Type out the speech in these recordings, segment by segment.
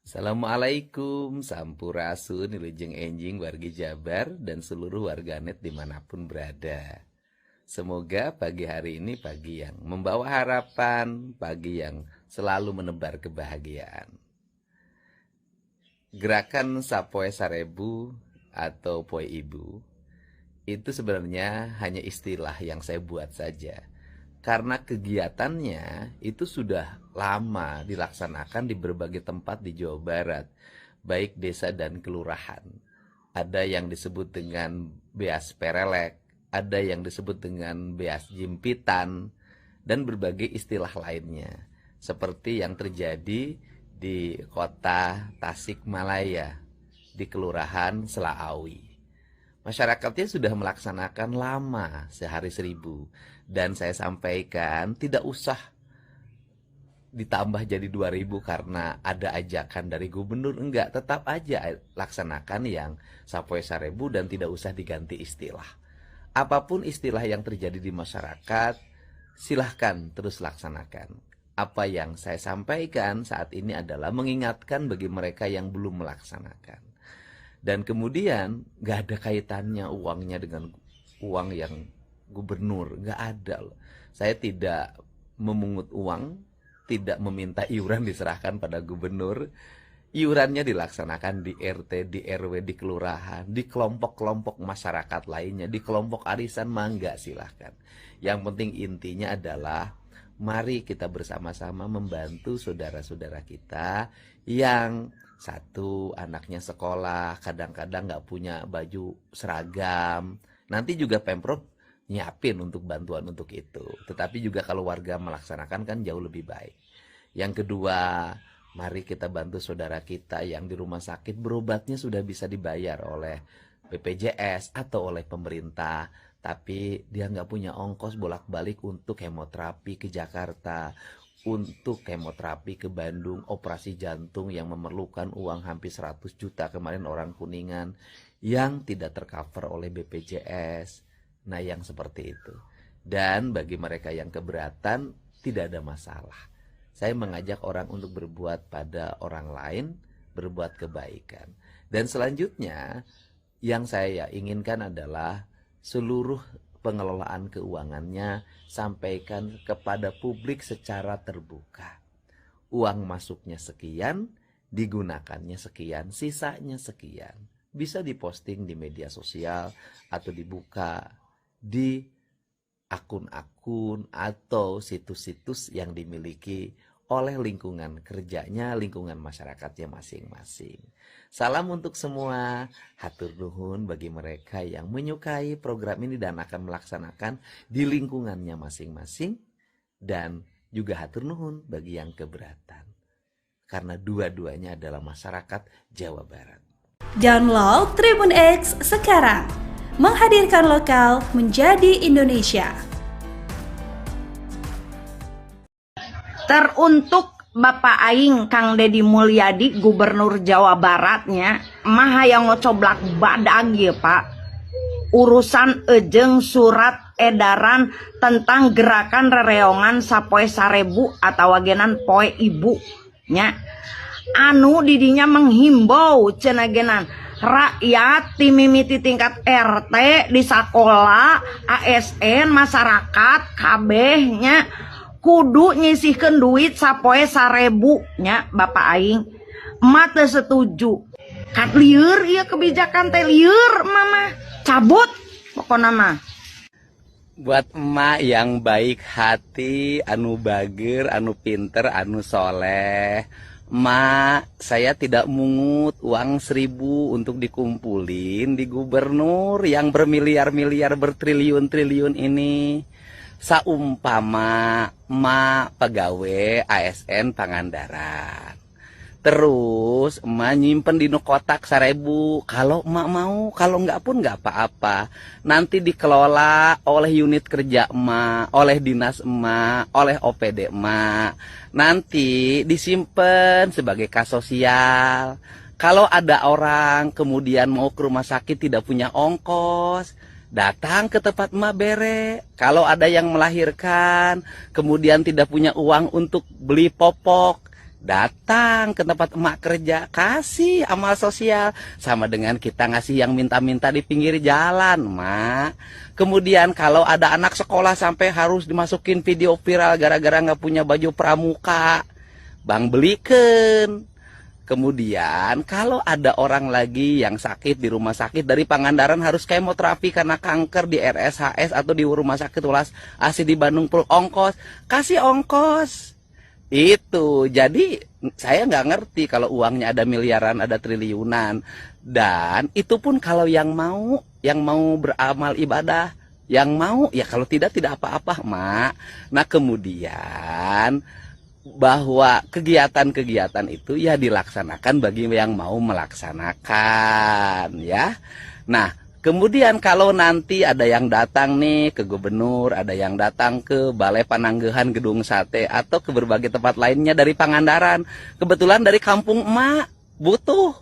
Assalamualaikum, sampurasun, wilujeng enjing wargi Jabar dan seluruh warganet dimanapun berada. Semoga pagi hari ini pagi yang membawa harapan, pagi yang selalu menebar kebahagiaan. Gerakan Sapoe Sarebu atau Poe Ibu itu sebenarnya hanya istilah yang saya buat saja. Karena kegiatannya itu sudah lama dilaksanakan di berbagai tempat di Jawa Barat, baik desa dan kelurahan. Ada yang disebut dengan beas perelek, ada yang disebut dengan beas jimpitan, dan berbagai istilah lainnya. Seperti yang terjadi di kota Tasikmalaya, di kelurahan Selaawi. Masyarakatnya sudah melaksanakan lama, sehari 1000. Dan saya sampaikan tidak usah ditambah jadi 2000 karena ada ajakan dari gubernur. Enggak, tetap aja laksanakan yang Sapoe Sarebu dan tidak usah diganti istilah. Apapun istilah yang terjadi di masyarakat, silahkan terus laksanakan. Apa yang saya sampaikan saat ini adalah mengingatkan bagi mereka yang belum melaksanakan. Dan kemudian gak ada kaitannya uangnya dengan uang yang gubernur, gak ada loh. Saya tidak memungut uang, tidak meminta iuran diserahkan pada gubernur. Iurannya dilaksanakan di RT, di RW, di kelurahan, di kelompok-kelompok masyarakat lainnya, di kelompok arisan mangga silahkan. Yang penting intinya adalah mari kita bersama-sama membantu saudara-saudara kita yang satu anaknya sekolah, kadang-kadang nggak punya baju seragam. Nanti juga Pemprov nyiapin untuk bantuan untuk itu. Tetapi juga kalau warga melaksanakan kan jauh lebih baik. Yang kedua, mari kita bantu saudara kita yang di rumah sakit berobatnya sudah bisa dibayar oleh BPJS atau oleh pemerintah. Tapi dia nggak punya ongkos bolak-balik untuk kemoterapi ke Jakarta, untuk kemoterapi ke Bandung, operasi jantung yang memerlukan uang hampir 100 juta kemarin orang Kuningan yang tidak tercover oleh BPJS. Nah, yang seperti itu. Dan bagi mereka yang keberatan tidak ada masalah. Saya mengajak orang untuk berbuat pada orang lain, berbuat kebaikan. Dan selanjutnya yang saya inginkan adalah seluruh pengelolaan keuangannya sampaikan kepada publik secara terbuka. Uang masuknya sekian, digunakannya sekian, sisanya sekian. Bisa diposting di media sosial atau dibuka di akun-akun atau situs-situs yang dimiliki oleh lingkungan kerjanya, lingkungan masyarakatnya masing-masing. Salam untuk semua, hatur nuhun bagi mereka yang menyukai program ini dan akan melaksanakan di lingkungannya masing-masing, dan juga hatur nuhun bagi yang keberatan. Karena dua-duanya adalah masyarakat Jawa Barat. Download Tribun X sekarang, menghadirkan lokal menjadi Indonesia. Teruntuk Bapak Aing Kang Deddy Mulyadi, Gubernur Jawa Baratnya, mah yang ngocoblak badag ya Pak. Urusan ejeng surat edaran tentang gerakan rereongan Sapoe Sarebu atau wagenan Poe Ibu nya. Anu didinya menghimbau cenagenan rakyat timimiti tingkat RT di sekolah, ASN, masyarakat kabehnya kudu nyisihkeun duit Sapoe Sarebu nya Bapak Aing. Emak teu setuju. Kat lieur ieu kebijakan teh lieur mama. Cabut pokona mah. Buat emak yang baik hati, anu bager, anu pinter, anu soleh, emak, saya tidak mungut uang 1000 untuk dikumpulin di gubernur yang bermiliar-miliar, bertriliun-triliun ini. Saumpama emak pegawai ASN Pangandaran, terus emak nyimpen di kotak 1000. Kalau emak mau, kalau enggak pun enggak apa-apa. Nanti dikelola oleh unit kerja emak, oleh dinas emak, oleh OPD emak. Nanti disimpan sebagai kas sosial. Kalau ada orang kemudian mau ke rumah sakit tidak punya ongkos, datang ke tempat emak bere. Kalau ada yang melahirkan kemudian tidak punya uang untuk beli popok, Datang ke tempat emak kerja, kasih amal sosial. Sama dengan kita ngasih yang minta-minta di pinggir jalan, mak. Kemudian kalau ada anak sekolah sampai harus dimasukin video viral gara-gara nggak punya baju pramuka, bang belikan. Kemudian kalau ada orang lagi yang sakit di rumah sakit dari Pangandaran harus kemoterapi karena kanker di RSHS atau di rumah sakit Ulas Asih di Bandung, perlu ongkos, kasih ongkos. Itu, jadi saya nggak ngerti kalau uangnya ada miliaran, ada triliunan. Dan itu pun kalau yang mau beramal ibadah, yang mau, ya kalau tidak apa-apa, mak. Nah kemudian bahwa kegiatan-kegiatan itu ya dilaksanakan bagi yang mau melaksanakan, ya. Nah, kemudian kalau nanti ada yang datang nih ke gubernur, ada yang datang ke Balai Pananggehan Gedung Sate atau ke berbagai tempat lainnya dari Pangandaran, kebetulan dari kampung emak butuh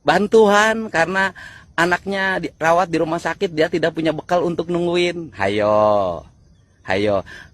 bantuan karena anaknya dirawat di rumah sakit, dia tidak punya bekal untuk nungguin. Hayo,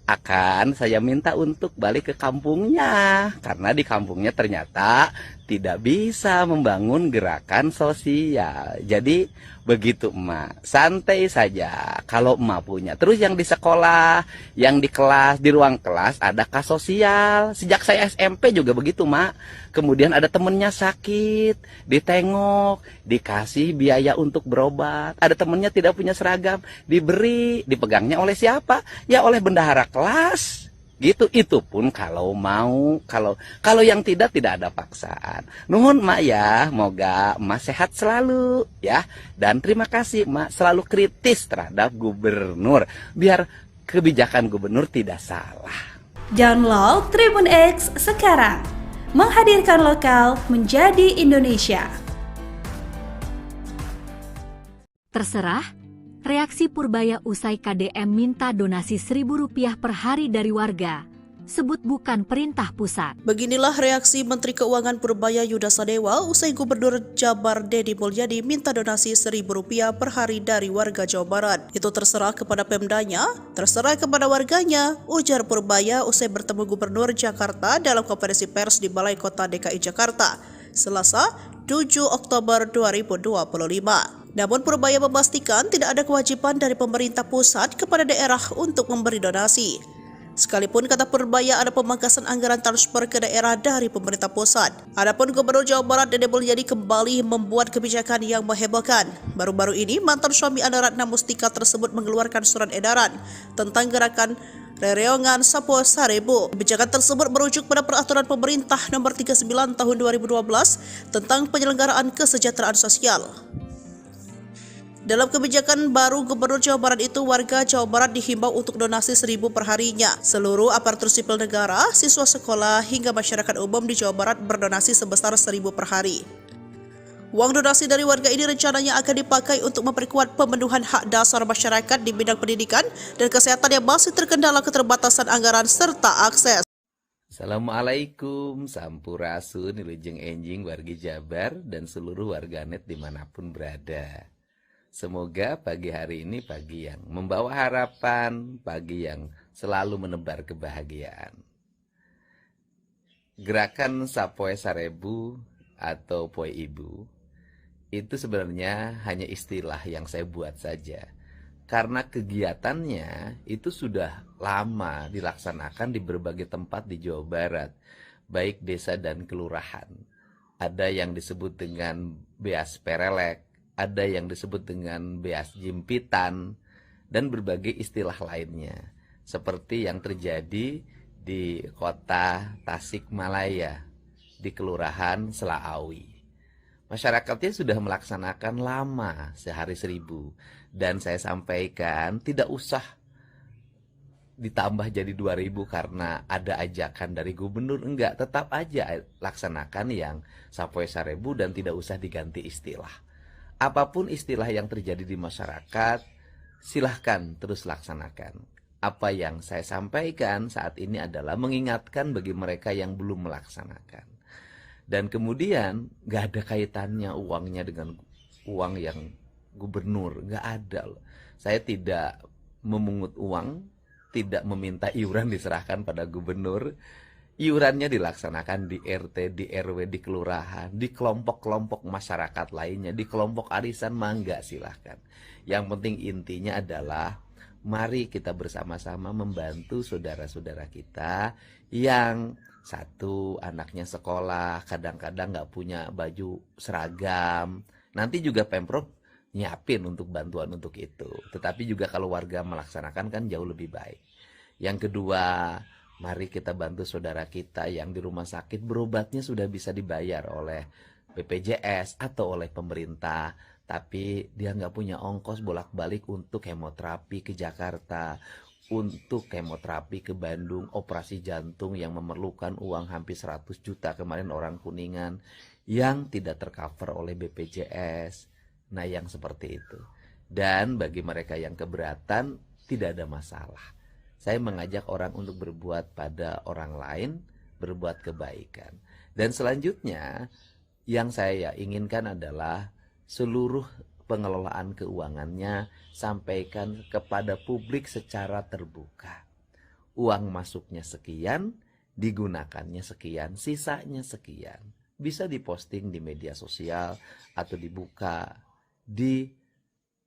akan saya minta untuk balik ke kampungnya karena di kampungnya ternyata tidak bisa membangun gerakan sosial. Jadi begitu emak, santai saja kalau emak punya. Terus yang di sekolah, yang di kelas, di ruang kelas ada kas sosial. Sejak saya SMP juga begitu mak. Kemudian ada temennya sakit, ditengok, dikasih biaya untuk berobat. Ada temennya tidak punya seragam, diberi, dipegangnya oleh siapa? Ya oleh bendahara kelas. Gitu, itu pun kalau mau, kalau yang tidak ada paksaan. Nuhun mak ya, moga emak sehat selalu ya. Dan terima kasih mak selalu kritis terhadap gubernur biar kebijakan gubernur tidak salah. Download Tribun X sekarang. Menghadirkan lokal menjadi Indonesia. Terserah. Reaksi Purbaya usai KDM minta donasi Rp1.000 per hari dari warga. Sebut bukan perintah pusat. Beginilah reaksi Menteri Keuangan Purbaya Yuda Sadewa usai Gubernur Jabar Deddy Mulyadi minta donasi Rp1.000 per hari dari warga Jawa Barat. Itu terserah kepada Pemdanya, terserah kepada warganya, ujar Purbaya usai bertemu Gubernur Jakarta dalam konferensi pers di Balai Kota DKI Jakarta, Selasa 7 Oktober 2025. Namun Purbaya memastikan tidak ada kewajiban dari pemerintah pusat kepada daerah untuk memberi donasi. Sekalipun kata Purbaya ada pemangkasan anggaran transfer ke daerah dari pemerintah pusat. Adapun Gubernur Jawa Barat Deddy Mulyadi kembali membuat kebijakan yang menghebohkan. Baru-baru ini mantan suami Anda Ratna Mustika tersebut mengeluarkan surat edaran tentang gerakan Rereongan Sapo Sarebu. Kebijakan tersebut merujuk pada peraturan pemerintah nomor 39 tahun 2012 tentang penyelenggaraan kesejahteraan sosial. Dalam kebijakan baru Gubernur Jawa Barat itu, warga Jawa Barat dihimbau untuk donasi 1.000 per harinya. Seluruh aparatur sipil negara, siswa sekolah, hingga masyarakat umum di Jawa Barat berdonasi sebesar 1.000 per hari. Uang donasi dari warga ini rencananya akan dipakai untuk memperkuat pemenuhan hak dasar masyarakat di bidang pendidikan dan kesehatan yang masih terkendala keterbatasan anggaran serta akses. Assalamualaikum, sampurasun, wilujeng enjing wargi Jabar dan seluruh warganet dimanapun berada. Semoga pagi hari ini pagi yang membawa harapan, pagi yang selalu menebar kebahagiaan. Gerakan Sapoe Sarebu atau Poe Ibu itu sebenarnya hanya istilah yang saya buat saja. Karena kegiatannya itu sudah lama dilaksanakan di berbagai tempat di Jawa Barat, baik desa dan kelurahan. Ada yang disebut dengan Beas Perelek, ada yang disebut dengan Beas Jimpitan, dan berbagai istilah lainnya. Seperti yang terjadi di kota Tasikmalaya, di kelurahan Selaawi. Masyarakatnya sudah melaksanakan lama, sehari 1.000. Dan saya sampaikan tidak usah ditambah jadi 2.000 karena ada ajakan dari gubernur. Enggak, tetap aja laksanakan yang Sapoe Sarebu dan tidak usah diganti istilah. Apapun istilah yang terjadi di masyarakat, silahkan terus laksanakan. Apa yang saya sampaikan saat ini adalah mengingatkan bagi mereka yang belum melaksanakan. Dan kemudian gak ada kaitannya uangnya dengan uang yang gubernur, gak ada loh. Saya tidak memungut uang, tidak meminta iuran diserahkan pada gubernur. Iurannya dilaksanakan di RT, di RW, di kelurahan, di kelompok-kelompok masyarakat lainnya, di kelompok arisan, mangga silahkan. Yang penting intinya adalah mari kita bersama-sama membantu saudara-saudara kita yang satu anaknya sekolah, kadang-kadang nggak punya baju seragam. Nanti juga Pemprov nyiapin untuk bantuan untuk itu. Tetapi juga kalau warga melaksanakan kan jauh lebih baik. Yang kedua, mari kita bantu saudara kita yang di rumah sakit berobatnya sudah bisa dibayar oleh BPJS atau oleh pemerintah. Tapi dia nggak punya ongkos bolak-balik untuk kemoterapi ke Jakarta, untuk kemoterapi ke Bandung, operasi jantung yang memerlukan uang hampir 100 juta kemarin orang Kuningan yang tidak tercover oleh BPJS. Nah, yang seperti itu. Dan bagi mereka yang keberatan tidak ada masalah. Saya mengajak orang untuk berbuat pada orang lain, berbuat kebaikan. Dan selanjutnya yang saya inginkan adalah seluruh pengelolaan keuangannya sampaikan kepada publik secara terbuka. Uang masuknya sekian, digunakannya sekian, sisanya sekian. Bisa diposting di media sosial atau dibuka di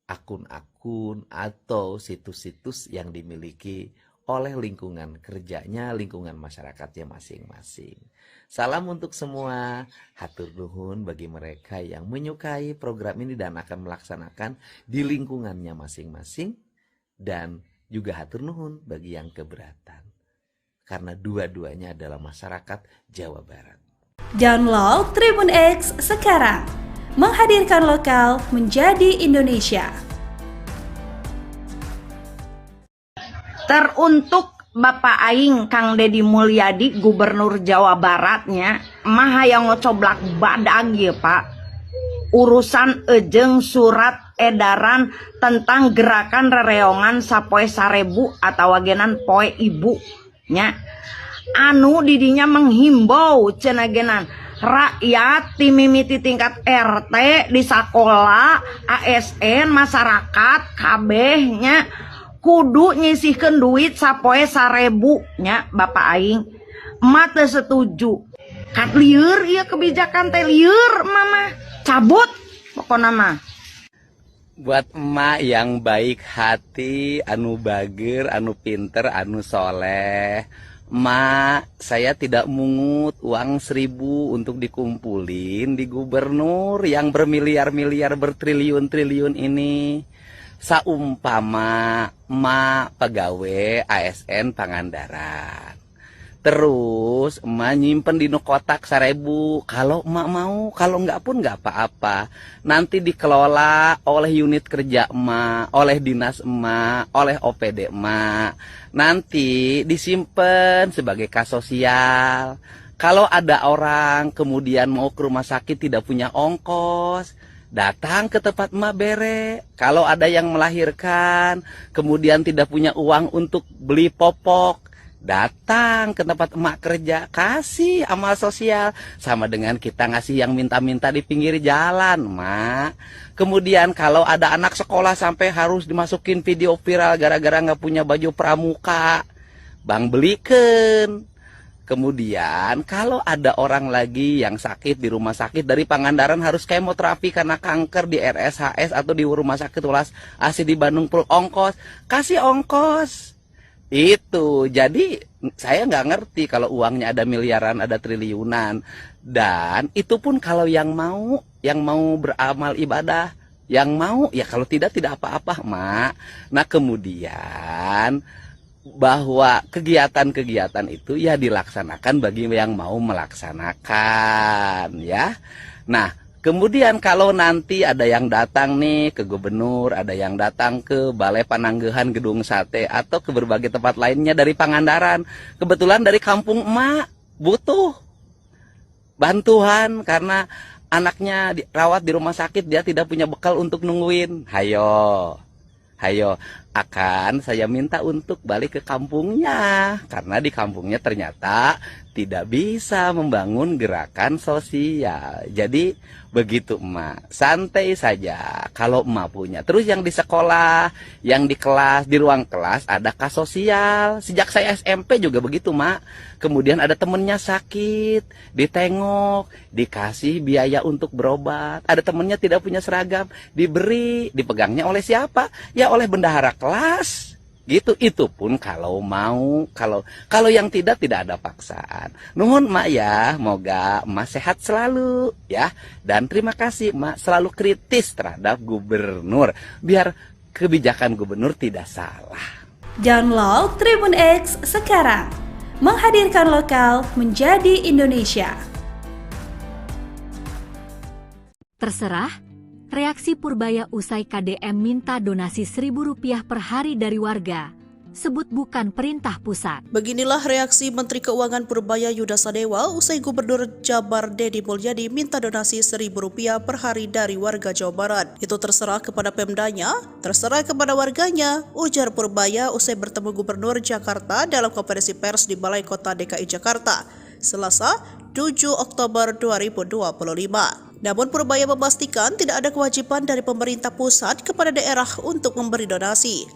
akun-akun atau situs-situs yang dimiliki oleh lingkungan kerjanya, lingkungan masyarakatnya masing-masing. Salam untuk semua, hatur nuhun bagi mereka yang menyukai program ini dan akan melaksanakan di lingkungannya masing-masing, dan juga hatur nuhun bagi yang keberatan. Karena dua-duanya adalah masyarakat Jawa Barat. Download Tribun X sekarang, menghadirkan lokal menjadi Indonesia. Teruntuk Bapak Aing Kang Deddy Mulyadi Gubernur Jawa Baratnya mah yang ngocoblak badag ya Pak, urusan ejeng surat edaran tentang gerakan rereongan sapoe sarebu atau wagenan poe ibu nya anu didinya menghimbau cenagenan rakyat timimiti tingkat RT di sekolah ASN masyarakat kabehnya kudu nyisihkeun duit sapoe sarebu nya Bapak Aing. Emak teu setuju. Kat lieur ieu kebijakan teh lieur mama. Cabut pokona mah. Buat emak yang baik hati, anu bager, anu pinter, anu soleh, emak, saya tidak mungut uang 1.000 untuk dikumpulin di gubernur yang bermiliar-miliar bertriliun-triliun ini. Saumpama emak pegawai ASN Pangandaran, terus emak nyimpen di kotak 1.000. Kalau emak mau, kalau enggak pun enggak apa-apa. Nanti dikelola oleh unit kerja emak, oleh dinas emak, oleh OPD emak. Nanti disimpan sebagai kas sosial. Kalau ada orang kemudian mau ke rumah sakit tidak punya ongkos, datang ke tempat emak bere. Kalau ada yang melahirkan kemudian tidak punya uang untuk beli popok, datang ke tempat emak kerja, kasih amal sosial. Sama dengan kita ngasih yang minta-minta di pinggir jalan, mak. Kemudian kalau ada anak sekolah sampai harus dimasukin video viral gara-gara nggak punya baju pramuka, bang belikan. Kemudian kalau ada orang lagi yang sakit di rumah sakit dari Pangandaran harus kemoterapi karena kanker di RSHS atau di rumah sakit Ulas Asih di Bandung perlu ongkos, kasih ongkos. Itu jadi saya nggak ngerti kalau uangnya ada miliaran, ada triliunan. Dan itu pun kalau yang mau beramal ibadah, yang mau ya, kalau tidak apa-apa mak. Nah kemudian bahwa kegiatan-kegiatan itu ya dilaksanakan bagi yang mau melaksanakan ya. Nah kemudian kalau nanti ada yang datang nih ke gubernur, ada yang datang ke Balai Pananggehan Gedung Sate atau ke berbagai tempat lainnya dari Pangandaran, kebetulan dari kampung emak butuh bantuan karena anaknya dirawat di rumah sakit, dia tidak punya bekal untuk nungguin. Hayo akan saya minta untuk balik ke kampungnya karena di kampungnya ternyata tidak bisa membangun gerakan sosial. Jadi begitu emak, santai saja kalau emak punya. Terus yang di sekolah, yang di kelas, di ruang kelas ada kas sosial. Sejak saya SMP juga begitu emak. Kemudian ada temennya sakit, ditengok, dikasih biaya untuk berobat. Ada temennya tidak punya seragam, diberi, dipegangnya oleh siapa? Ya oleh bendahara kelas. Gitu, itu pun kalau mau, kalau yang tidak ada paksaan. Nuhun mak ya, moga emak sehat selalu ya. Dan terima kasih emak selalu kritis terhadap gubernur biar kebijakan gubernur tidak salah. Download Tribun X sekarang, menghadirkan lokal menjadi Indonesia. Terserah. Reaksi Purbaya usai KDM minta donasi Rp1.000 per hari dari warga. Sebut bukan perintah pusat. Beginilah reaksi Menteri Keuangan Purbaya Yuda Sadewa usai Gubernur Jabar Deddy Mulyadi minta donasi Rp1.000 per hari dari warga Jawa Barat. Itu terserah kepada Pemdanya, terserah kepada warganya, ujar Purbaya usai bertemu Gubernur Jakarta dalam konferensi pers di Balai Kota DKI Jakarta, Selasa 7 Oktober 2025. Namun Purbaya memastikan tidak ada kewajiban dari pemerintah pusat kepada daerah untuk memberi donasi.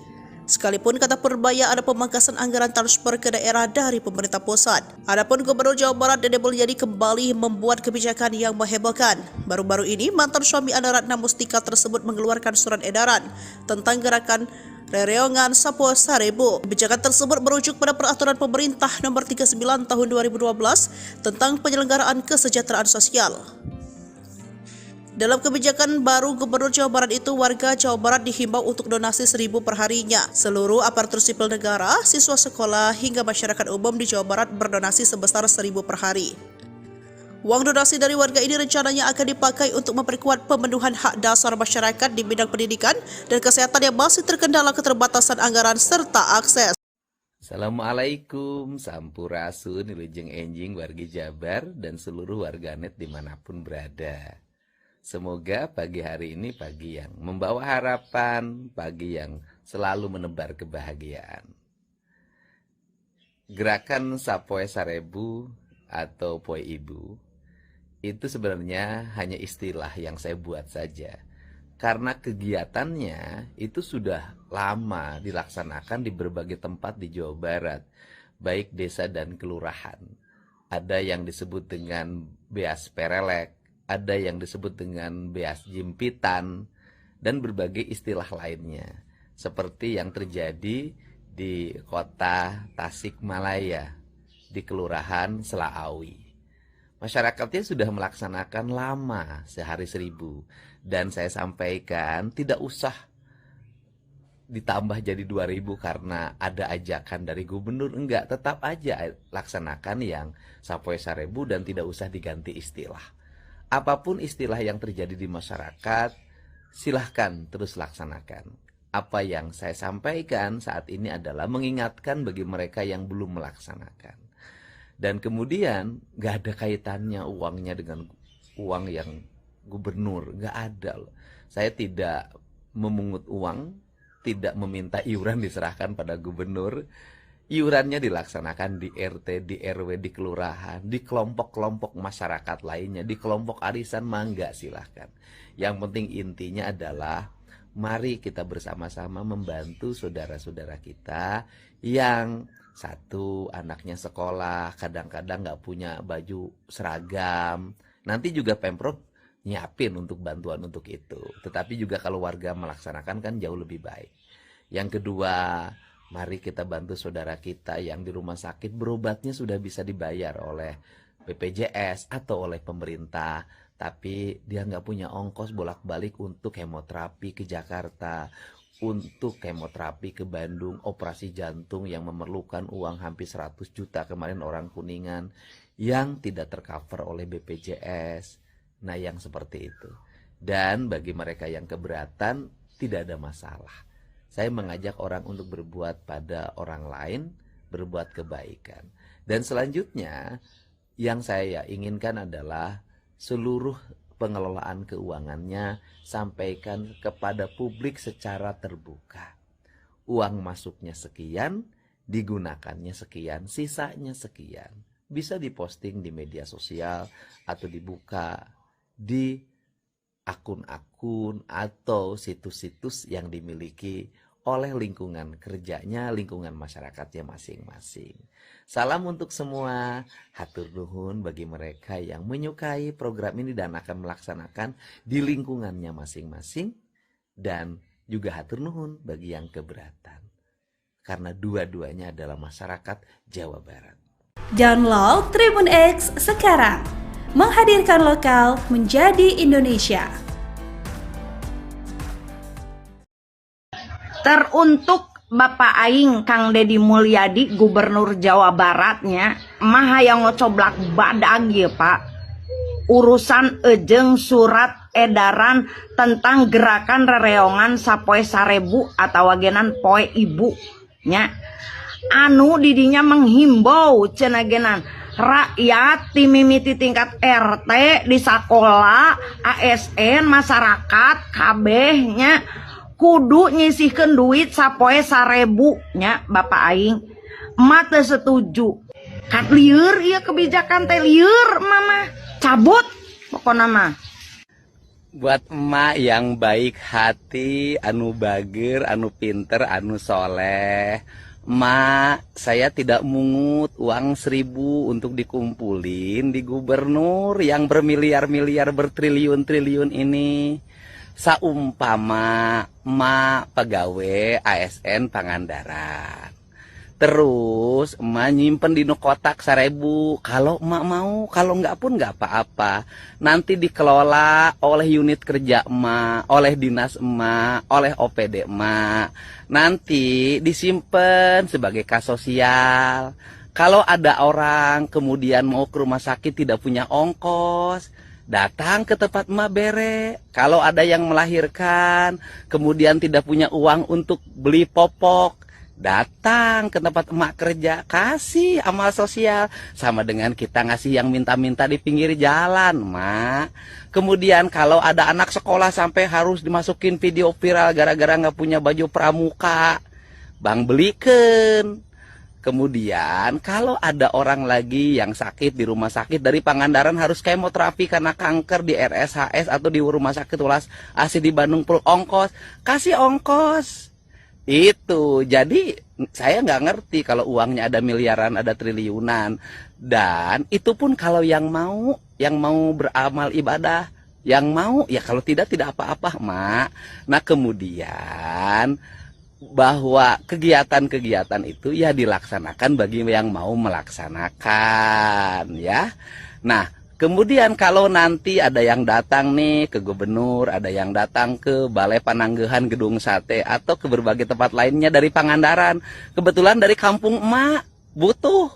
Sekalipun kata Purbaya ada pemangkasan anggaran transfer ke daerah dari pemerintah pusat. Adapun Gubernur Jawa Barat Deddy Mulyadi kembali membuat kebijakan yang menghebohkan. Baru-baru ini mantan suami Anda Ratna Mustika tersebut mengeluarkan surat edaran tentang gerakan Rereongan Sapo Sarebu. Kebijakan tersebut merujuk pada peraturan pemerintah nomor 39 tahun 2012 tentang penyelenggaraan kesejahteraan sosial. Dalam kebijakan baru Gubernur Jawa Barat itu, warga Jawa Barat dihimbau untuk donasi 1.000 per harinya. Seluruh aparatur sipil negara, siswa sekolah, hingga masyarakat umum di Jawa Barat berdonasi sebesar 1.000 per hari. Uang donasi dari warga ini rencananya akan dipakai untuk memperkuat pemenuhan hak dasar masyarakat di bidang pendidikan dan kesehatan yang masih terkendala keterbatasan anggaran serta akses. Assalamualaikum, sampurasun, wilujeng enjing wargi Jabar dan seluruh warganet dimanapun berada. Semoga pagi hari ini pagi yang membawa harapan, pagi yang selalu menebar kebahagiaan. Gerakan Sapoe Sarebu atau Poe Ibu itu sebenarnya hanya istilah yang saya buat saja. Karena kegiatannya itu sudah lama dilaksanakan di berbagai tempat di Jawa Barat, baik desa dan kelurahan. Ada yang disebut dengan beas perelek, ada yang disebut dengan beas jimpitan, dan berbagai istilah lainnya. Seperti yang terjadi di kota Tasikmalaya, di kelurahan Selaawi. Masyarakatnya sudah melaksanakan lama, sehari 1.000. Dan saya sampaikan tidak usah ditambah jadi 2.000 karena ada ajakan dari gubernur. Enggak, tetap aja laksanakan yang Sapoe Sarebu dan tidak usah diganti istilah. Apapun istilah yang terjadi di masyarakat, silahkan terus laksanakan. Apa yang saya sampaikan saat ini adalah mengingatkan bagi mereka yang belum melaksanakan. Dan kemudian gak ada kaitannya uangnya dengan uang yang gubernur, gak ada loh. Saya tidak memungut uang, tidak meminta iuran diserahkan pada gubernur. Iurannya dilaksanakan di RT, di RW, di kelurahan, di kelompok-kelompok masyarakat lainnya, di kelompok arisan mangga silahkan. Yang penting intinya adalah mari kita bersama-sama membantu saudara-saudara kita yang satu anaknya sekolah, kadang-kadang nggak punya baju seragam. Nanti juga Pemprov nyiapin untuk bantuan untuk itu. Tetapi juga kalau warga melaksanakan kan jauh lebih baik. Yang kedua, mari kita bantu saudara kita yang di rumah sakit berobatnya sudah bisa dibayar oleh BPJS atau oleh pemerintah. Tapi dia nggak punya ongkos bolak-balik untuk kemoterapi ke Jakarta, untuk kemoterapi ke Bandung, operasi jantung yang memerlukan uang hampir 100 juta kemarin orang Kuningan yang tidak tercover oleh BPJS. Nah yang seperti itu. Dan bagi mereka yang keberatan tidak ada masalah. Saya mengajak orang untuk berbuat pada orang lain, berbuat kebaikan. Dan selanjutnya, yang saya inginkan adalah seluruh pengelolaan keuangannya sampaikan kepada publik secara terbuka. uang masuknya sekian, digunakannya sekian, sisanya sekian. Bisa diposting di media sosial atau dibuka di akun-akun atau situs-situs yang dimiliki oleh lingkungan kerjanya, lingkungan masyarakatnya masing-masing. Salam untuk semua, hatur nuhun bagi mereka yang menyukai program ini dan akan melaksanakan di lingkungannya masing-masing, dan juga hatur nuhun bagi yang keberatan, karena dua-duanya adalah masyarakat Jawa Barat. Download Tribun X sekarang, menghadirkan lokal menjadi Indonesia. Teruntuk Bapak Aing Kang Deddy Mulyadi, Gubernur Jawa Baratnya, mah yang ngocoblak badag ya Pak. Urusan ejeng surat edaran tentang gerakan rereongan sapoe sarebu atau wagenan poe ibu nya. Anu didinya menghimbau cenagenan rakyat timimiti tingkat RT di sekolah, ASN, masyarakat kabehnya kudu nyisihkeun duit sapoe sarebu nya Bapak Aing. Emak teu setuju. Kan lieur ieu kebijakan teh lieur mama. Cabut pokona mah. Buat emak yang baik hati, anu bager, anu pinter, anu soleh, emak, saya tidak mungut uang 1.000 untuk dikumpulin di gubernur yang bermiliar-miliar, bertriliun-triliun ini. Saumpama emak pegawai ASN Pangandaran, terus emak nyimpen di kotak 1.000. Kalau emak mau, kalau enggak pun enggak apa-apa. Nanti dikelola oleh unit kerja emak, oleh dinas emak, oleh OPD emak. Nanti disimpan sebagai kas sosial. Kalau ada orang kemudian mau ke rumah sakit tidak punya ongkos, datang ke tempat emak bere. Kalau ada yang melahirkan kemudian tidak punya uang untuk beli popok, datang ke tempat emak kerja, kasih amal sosial. Sama dengan kita ngasih yang minta-minta di pinggir jalan, mak. Kemudian kalau ada anak sekolah sampai harus dimasukin video viral gara-gara nggak punya baju pramuka, bang belikan. Kemudian kalau ada orang lagi yang sakit di rumah sakit dari Pangandaran harus kemoterapi karena kanker di RSHS atau di rumah sakit Ulas Asih di Bandung perlu ongkos, kasih ongkos. Itu jadi saya nggak ngerti kalau uangnya ada miliaran, ada triliunan. Dan itu pun kalau yang mau beramal ibadah, yang mau ya, kalau tidak apa-apa mak. Nah kemudian bahwa kegiatan-kegiatan itu ya dilaksanakan bagi yang mau melaksanakan ya. Nah kemudian kalau nanti ada yang datang nih ke gubernur, ada yang datang ke Balai Pananggehan Gedung Sate atau ke berbagai tempat lainnya dari Pangandaran, kebetulan dari kampung emak butuh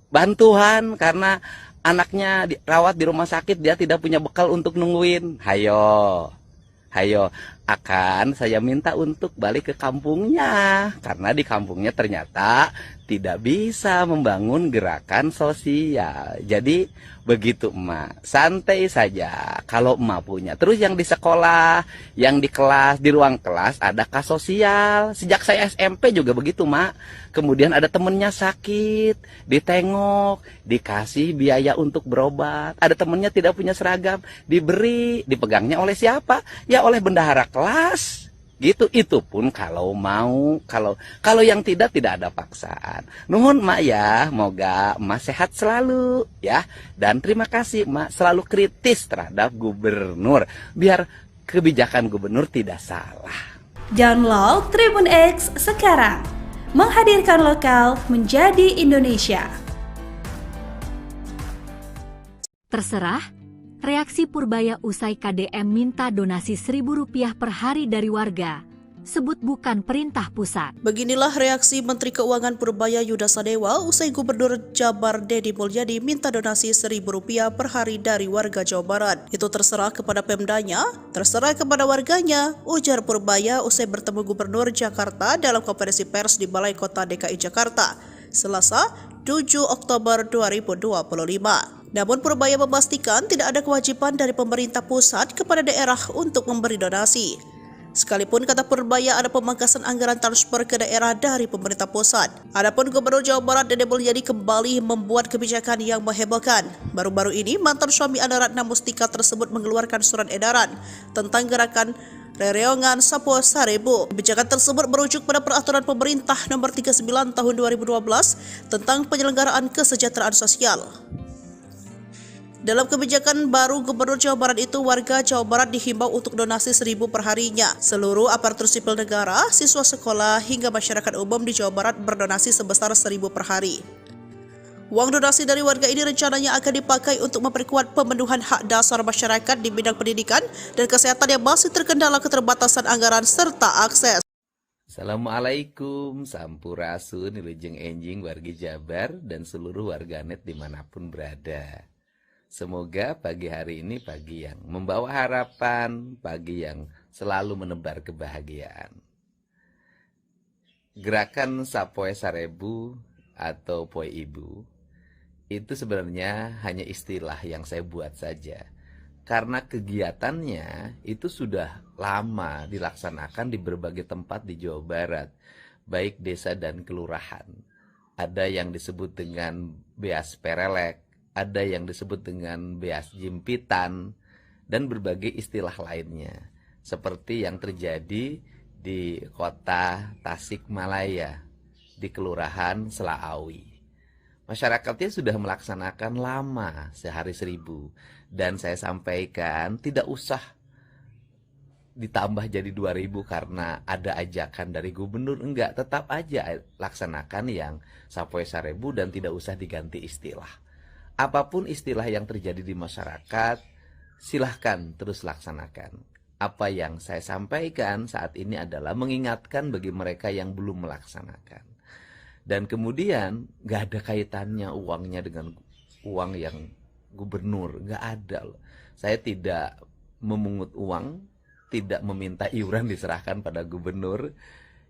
bantuan karena anaknya dirawat di rumah sakit, dia tidak punya bekal untuk nungguin. Hayo akan saya minta untuk balik ke kampungnya karena di kampungnya ternyata tidak bisa membangun gerakan sosial. Jadi begitu emak, santai saja kalau emak punya. Terus yang di sekolah, yang di kelas, di ruang kelas ada kas sosial. Sejak saya SMP juga begitu mak. Kemudian ada temennya sakit, ditengok, dikasih biaya untuk berobat. Ada temennya tidak punya seragam, diberi, dipegangnya oleh siapa? Ya oleh bendahara kelas. Gitu, itu pun kalau mau, kalau yang tidak ada paksaan. Nuhun mak ya, moga emak sehat selalu ya. Dan terima kasih mak selalu kritis terhadap gubernur biar kebijakan gubernur tidak salah. Download Tribun X sekarang, menghadirkan lokal menjadi Indonesia. Terserah. Reaksi Purbaya usai KDM minta donasi Rp1.000 per hari dari warga. Sebut bukan perintah pusat. Beginilah reaksi Menteri Keuangan Purbaya Yuda Sadewa usai Gubernur Jabar Deddy Mulyadi minta donasi Rp1.000 per hari dari warga Jawa Barat. Itu terserah kepada Pemdanya, terserah kepada warganya, ujar Purbaya usai bertemu Gubernur Jakarta dalam konferensi pers di Balai Kota DKI Jakarta, Selasa 7 Oktober 2025. Namun Purbaya memastikan tidak ada kewajiban dari pemerintah pusat kepada daerah untuk memberi donasi. Sekalipun kata Purbaya ada pemangkasan anggaran transfer ke daerah dari pemerintah pusat. Adapun Gubernur Jawa Barat Dede Mulyadi kembali membuat kebijakan yang menghebohkan. Baru-baru ini mantan suami Anda Ratna Mustika tersebut mengeluarkan surat edaran tentang gerakan Rereongan Sapo Sarebu. Kebijakan tersebut merujuk pada peraturan pemerintah nomor 39 tahun 2012 tentang penyelenggaraan kesejahteraan sosial. Dalam kebijakan baru Gubernur Jawa Barat itu, warga Jawa Barat dihimbau untuk donasi 1.000 perharinya. Seluruh aparatur sipil negara, siswa sekolah, hingga masyarakat umum di Jawa Barat berdonasi sebesar 1.000 per hari. Uang donasi dari warga ini rencananya akan dipakai untuk memperkuat pemenuhan hak dasar masyarakat di bidang pendidikan dan kesehatan yang masih terkendala keterbatasan anggaran serta akses. Assalamualaikum, sampurasun, wilujeng enjing wargi Jabar dan seluruh warganet dimanapun berada. Semoga pagi hari ini pagi yang membawa harapan, pagi yang selalu menebar kebahagiaan. Gerakan Sapoe Sarebu atau Poe Ibu itu sebenarnya hanya istilah yang saya buat saja. Karena kegiatannya itu sudah lama dilaksanakan di berbagai tempat di Jawa Barat, baik desa dan kelurahan. Ada yang disebut dengan beas perelek, ada yang disebut dengan beas jimpitan, dan berbagai istilah lainnya. Seperti yang terjadi di kota Tasikmalaya, di kelurahan Selaawi. Masyarakatnya sudah melaksanakan lama, sehari 1.000. Dan saya sampaikan tidak usah ditambah jadi 2.000 karena ada ajakan dari gubernur. Enggak, tetap aja laksanakan yang Sapoe Sarebu dan tidak usah diganti istilah. Apapun istilah yang terjadi di masyarakat, silahkan terus laksanakan. Apa yang saya sampaikan saat ini adalah mengingatkan bagi mereka yang belum melaksanakan. Dan kemudian gak ada kaitannya uangnya dengan uang yang gubernur, gak ada loh. Saya tidak memungut uang, tidak meminta iuran diserahkan pada gubernur.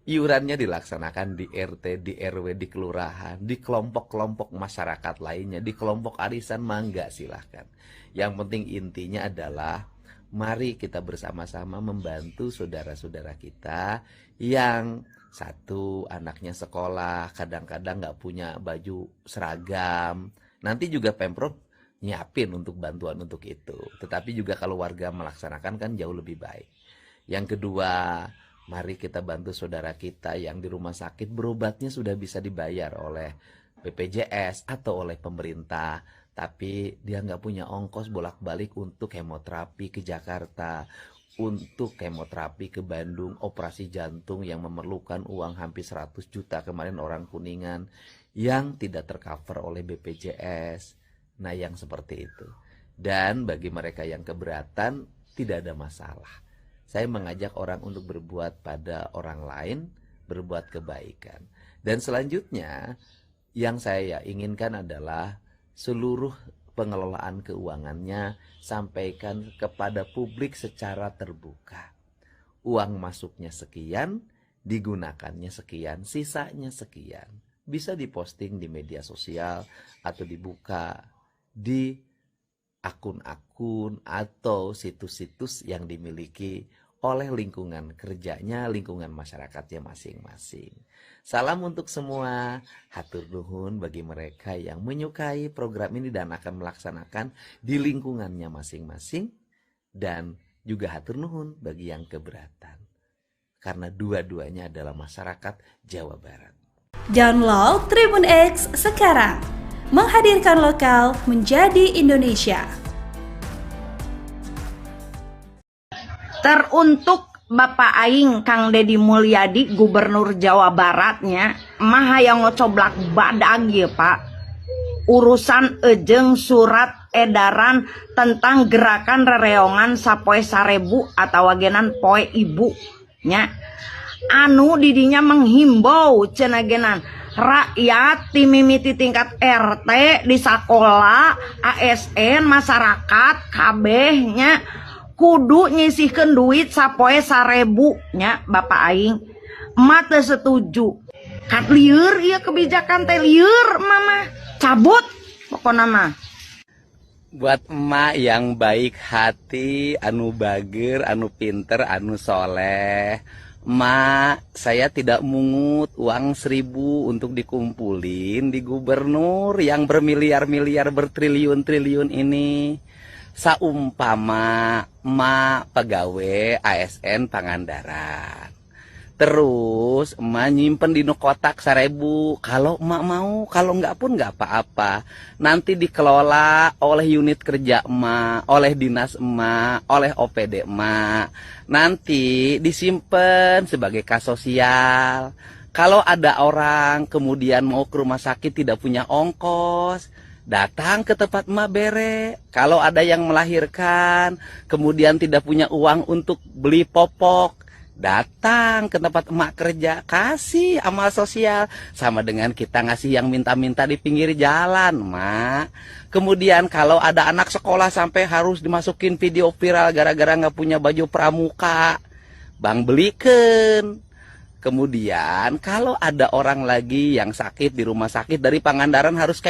Iurannya dilaksanakan di RT, di RW, di kelurahan, di kelompok-kelompok masyarakat lainnya, di kelompok arisan, mangga silahkan. Yang penting intinya adalah mari kita bersama-sama membantu saudara-saudara kita yang satu anaknya sekolah, kadang-kadang nggak punya baju seragam. Nanti juga Pemprov nyiapin untuk bantuan untuk itu. Tetapi juga kalau warga melaksanakan kan jauh lebih baik. Yang kedua, mari kita bantu saudara kita yang di rumah sakit berobatnya sudah bisa dibayar oleh BPJS atau oleh pemerintah. Tapi dia nggak punya ongkos bolak-balik untuk kemoterapi ke Jakarta, untuk kemoterapi ke Bandung, operasi jantung yang memerlukan uang hampir 100 juta kemarin orang Kuningan yang tidak tercover oleh BPJS. Nah yang seperti itu. Dan bagi mereka yang keberatan tidak ada masalah. Saya mengajak orang untuk berbuat pada orang lain, berbuat kebaikan. Dan selanjutnya, yang saya inginkan adalah seluruh pengelolaan keuangannya sampaikan kepada publik secara terbuka. Uang masuknya sekian, digunakannya sekian, sisanya sekian. Bisa diposting di media sosial atau dibuka di akun-akun atau situs-situs yang dimiliki oleh lingkungan kerjanya, lingkungan masyarakatnya masing-masing. Salam untuk semua, hatur nuhun bagi mereka yang menyukai program ini dan akan melaksanakan di lingkungannya masing-masing, dan juga hatur nuhun bagi yang keberatan. Karena dua-duanya adalah masyarakat Jawa Barat. Download Tribun X sekarang, menghadirkan lokal menjadi Indonesia. Teruntuk Bapak Aing Kang Deddy Mulyadi Gubernur Jawa Baratnya mah yang ngocoblak badag ya Pak, urusan ejeng surat edaran tentang gerakan rereongan Sapoe Sarebu atau wagenan Poe Ibu nya, anu didinya menghimbau cenagenan rakyat timimiti tingkat RT di sekolah ASN masyarakat kabehnya kudu nyisihkeun duit Sapoe Sarebu nya Bapak Aing. Emak teu setuju. Kat lieur ieu kebijakan teh lieur mama. Cabut pokona mah. Buat emak yang baik hati, anu bager, anu pinter, anu soleh. Mak, saya tidak mungut uang 1.000 untuk dikumpulin di gubernur yang bermiliar-miliar, bertriliun-triliun ini. Saumpama emak pegawai ASN Pangandaran. Terus emak nyimpen di kotak 1.000. Kalau emak mau, kalau enggak pun enggak apa-apa. Nanti dikelola oleh unit kerja emak, oleh dinas emak, oleh OPD emak. Nanti disimpan sebagai kas sosial. Kalau ada orang kemudian mau ke rumah sakit tidak punya ongkos, datang ke tempat emak bere. Kalau ada yang melahirkan kemudian tidak punya uang untuk beli popok, datang ke tempat emak kerja, kasih amal sosial. Sama dengan kita ngasih yang minta-minta di pinggir jalan, mak. Kemudian kalau ada anak sekolah sampai harus dimasukin video viral gara-gara nggak punya baju pramuka, bang belikan. Kemudian kalau ada orang lagi yang sakit di rumah sakit dari Pangandaran harus